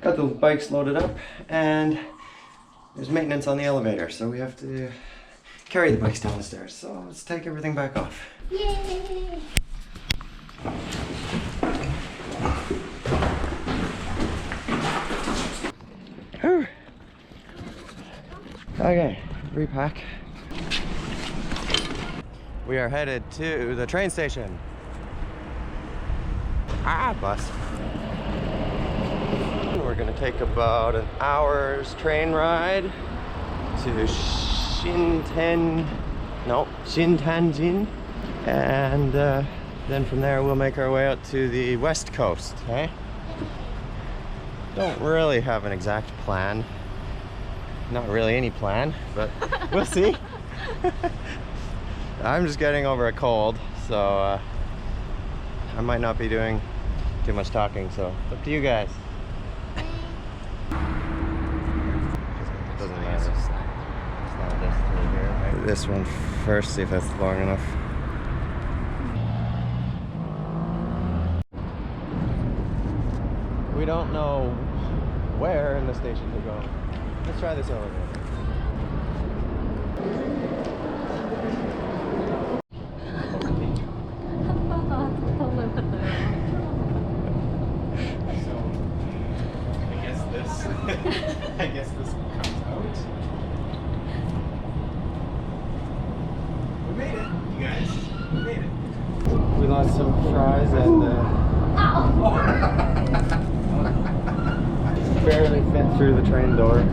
Got those bikes loaded up, and there's maintenance on the elevator, so we have to carry the bikes down the stairs. So let's take everything back off. Yay! Whew. Okay, repack. We are headed to the train station. Bus. We're gonna take about an hour's train ride to Shintanjin, and then from there we'll make our way out to the west coast. Okay? Don't really have an exact plan. Not really any plan, but we'll see. I'm just getting over a cold, so I might not be doing too much talking, so it's up to you guys. It doesn't matter. It's not this through here, right? This one first, see if that's long enough. We don't know where in the station to go. Let's try this elevator. I guess this comes out. We made it, you guys. We made it. We lost some fries and barely fit through the train door.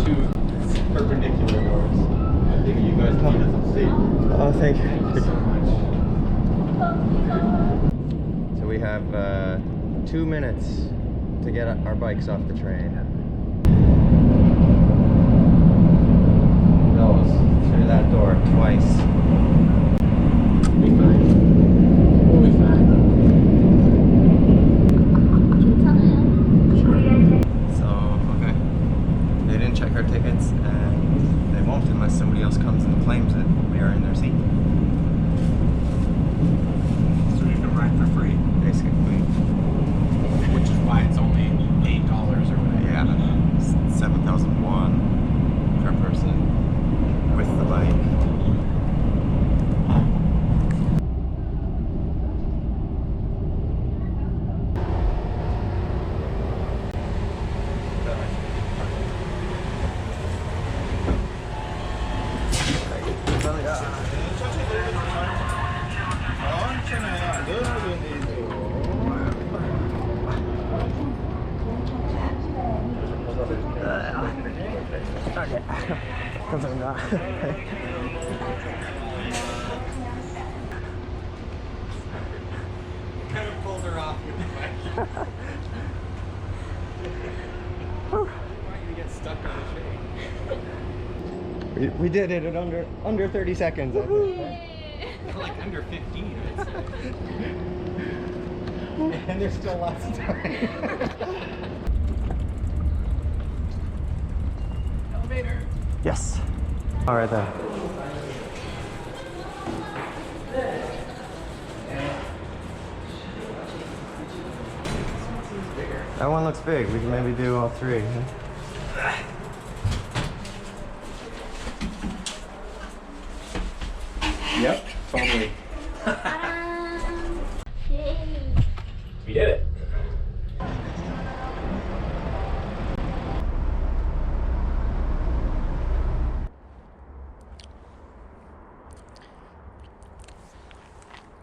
Two perpendicular doors. I think you guys needed some seat. Oh, thank you. Thank you so much. So we have 2 minutes to get our bikes off the train. Goes through that door twice. We'll be fine. We'll be fine. So, okay. They didn't check our tickets, and they won't unless somebody else comes and claims that we are in their seat. So you can ride for free. Basically. Which is why it's only $8 or whatever. Yeah. 7,001 per person with the bike. 감사합니다. Kind of pulled her off with the bike. I want you to get stuck on the train. We did it in under 30 seconds, I think. Like under 15, I'd say. And there's still lots of time. Elevator. Yes. All right then. That one looks big. We can maybe do all three. Huh? Yep, totally. Yay! We did it.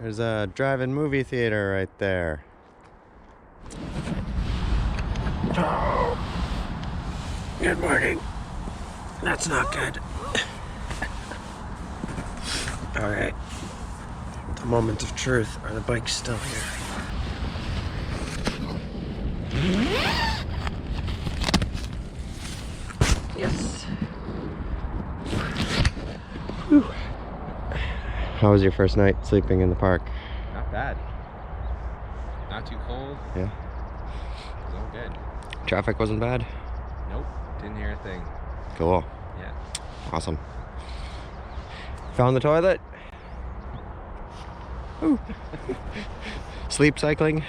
There's a drive-in movie theater right there. Good morning. That's not good. Alright. The moment of truth. Are the bikes still here? Yes. Whew. How was your first night sleeping in the park? Not bad. Not too cold. Yeah. It was all good. Traffic wasn't bad? Nope. Didn't hear a thing. Cool. Yeah. Awesome. Found the toilet? Ooh. Sleep cycling?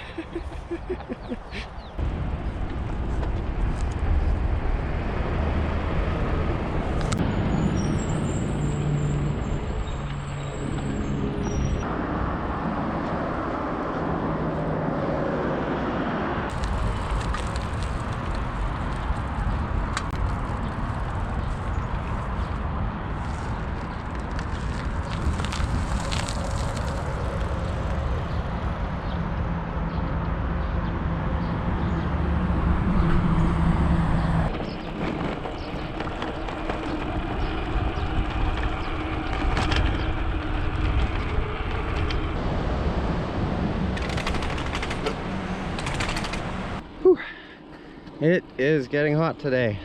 It is getting hot today.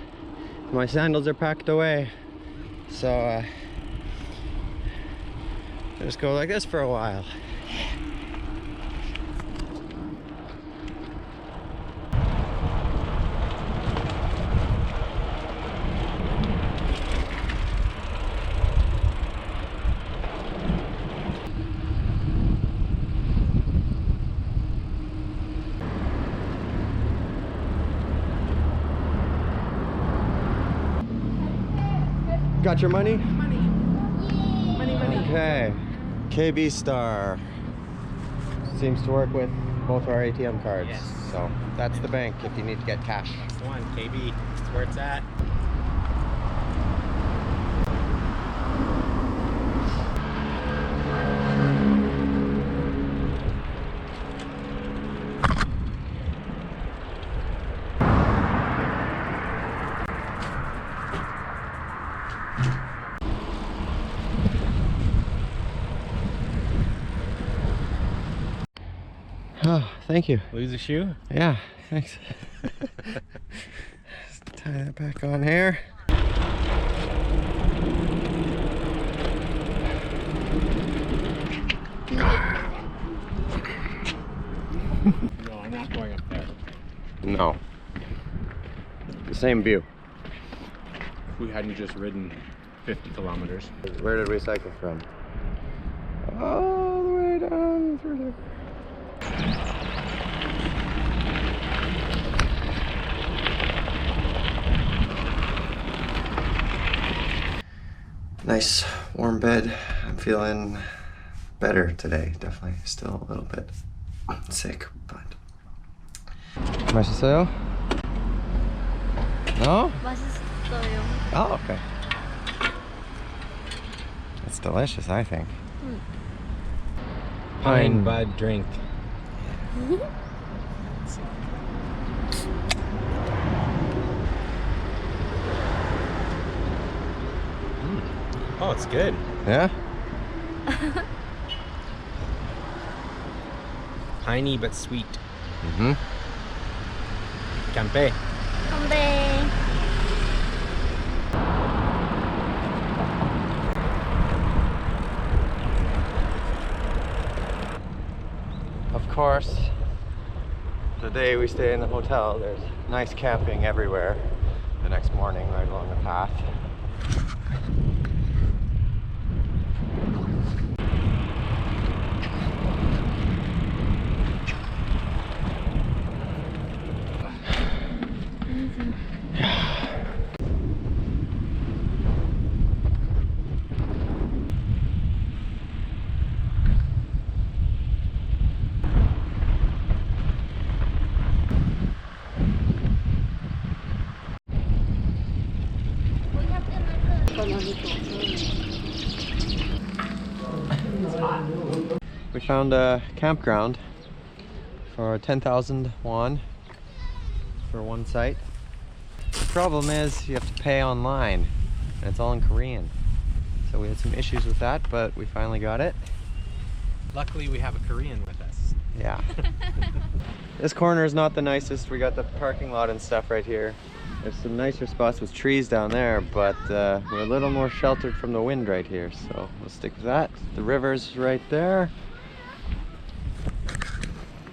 My sandals are packed away, so just go like this for a while. Got your money? Money. Okay. KB Star. Seems to work with both our ATM cards. Yes. So that's the bank if you need to get cash. That's the one, KB. That's where it's at. Oh, thank you. Lose a shoe? Yeah, thanks. Just tie that back on here. No, I'm not going up there. No. The same view. If we hadn't just ridden 50 kilometers. Where did we cycle from? All the way down through there. Nice warm bed. I'm feeling better today, definitely. Still a little bit sick, but. 맛있어요? No? 맛있어요. Oh, okay. It's delicious, I think. Pine bud drink. Oh, it's good. Yeah? Piney but sweet. Mm-hmm. Campe. 건배. Of course, the day we stay in the hotel, there's nice camping everywhere the next morning right along the path. We found a campground for 10,000 won for one site. The problem is you have to pay online and it's all in Korean. So we had some issues with that, but we finally got it. Luckily, we have a Korean with us. Yeah. This corner is not the nicest. We got the parking lot and stuff right here. There's some nicer spots with trees down there, but we're a little more sheltered from the wind right here, so we'll stick with that. The river's right there.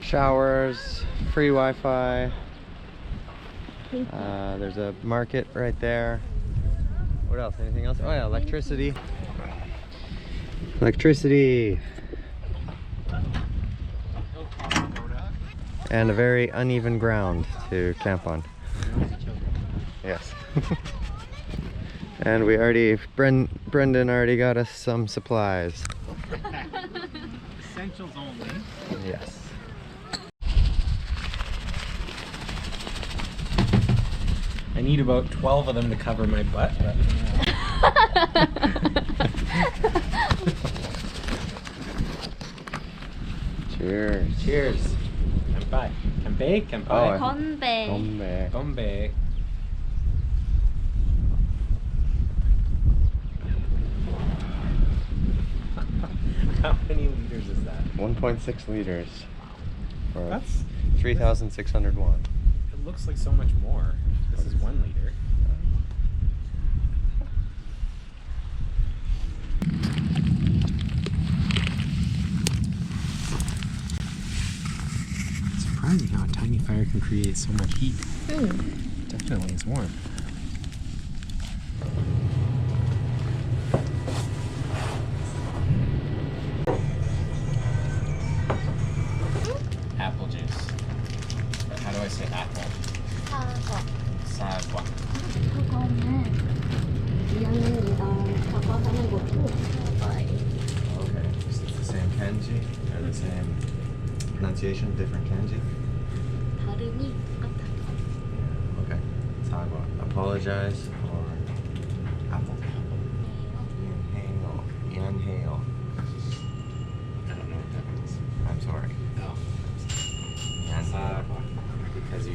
Showers, free Wi-Fi. There's a market right there. What else? Anything else? Oh yeah, electricity. Electricity. And a very uneven ground to camp on. Yes. And we already, Brendan already got us some supplies. Essentials only. Yes. I need about 12 of them to cover my butt. But, Cheers. cheers. Kampai. Kampai? Kampai? Oh, 건배. Gombe. Gombe. How many liters is that? 1.6 liters. For That's 3,600 won. it looks like so much more. This is 1 liter. It's surprising how a tiny fire can create so much heat. Definitely is warm. Apple juice. How do I say apple? 사과. 사과. 사과는 2학년이랑 사과 하는 것도 사과예요. Okay. Is it the same kanji or the same pronunciation, different kanji? 발음이 똑같아요. Okay. 사과. Apologize for apple. Inhale. Inhale. I don't know what that means. I'm sorry. Oh. Inhale. Because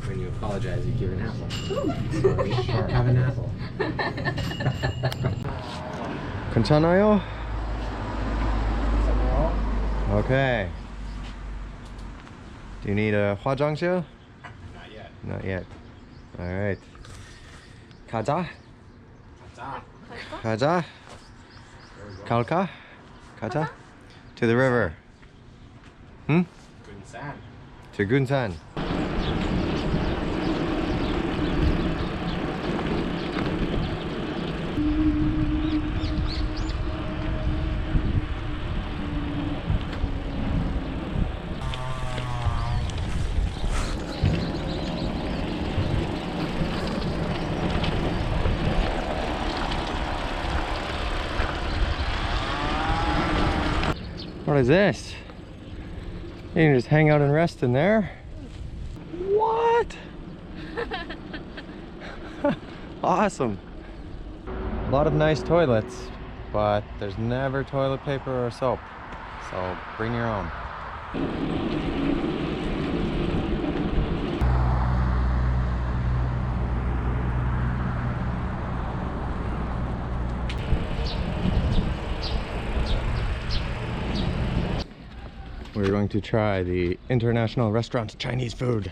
when you apologize, you give an apple. Sorry, sure, have an apple. 괜찮아요? Okay. Do you need a 화장실? Not yet. Not yet. All right. 가자. Gaza. 가자. 갈까? 가자. To the river. Hmm? Gunsan. To Gunsan. What is this? You can just hang out and rest in there? What? Awesome. A lot of nice toilets, but there's never toilet paper or soap. So bring your own. We're going to try the international restaurant Chinese food.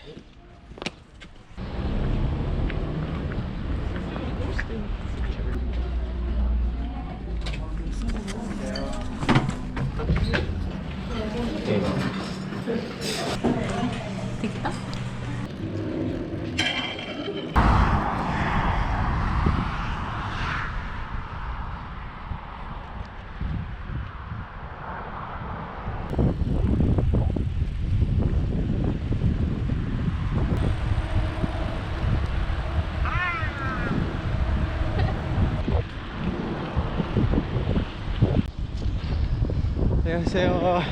안녕하세요.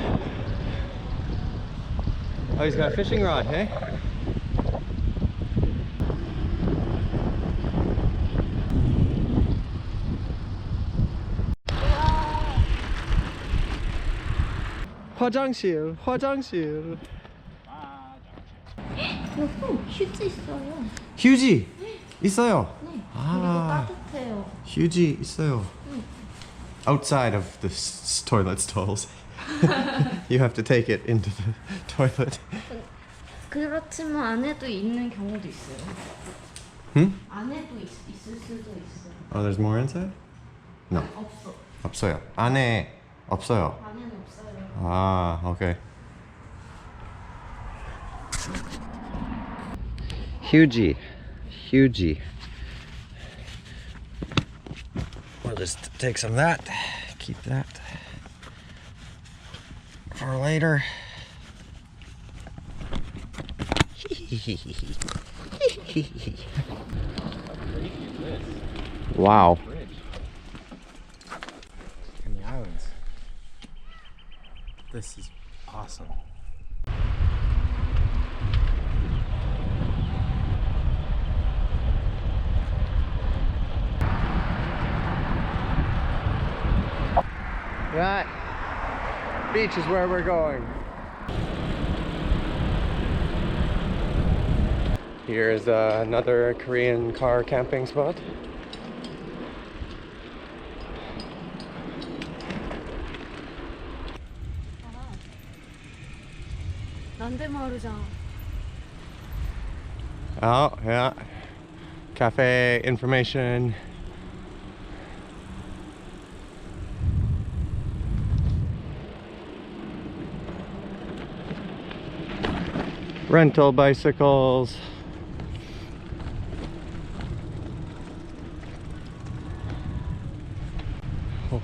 Oh, he's got a fishing rod, hey? 화장실, 화장실. 여기 휴지 있어요. 휴지 있어요. 네. 그리고 아, 따뜻해요. 휴지 있어요. Outside of the toilet stalls. You have to take it into the toilet. 그렇지만 안에도 있는 경우도 있어요. Hmm? 안에도 있을 수도 있어요. Oh, there's more inside? No. 없어. 없어요. 안에 없어요. 안에는 없어요. Ah, okay. Hugie. Hugie. We'll just take some of that. Keep that for later. Wow. In the islands. This is awesome. That beach is where we're going. Here's another Korean car camping spot. 난데마루잖아. Oh, yeah. Cafe information. Rental bicycles. Oh.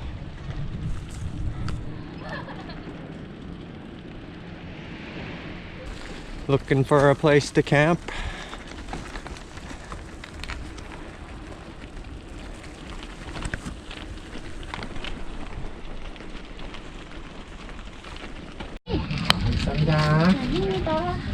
Looking for a place to camp. 감사합니다. 아닙니다.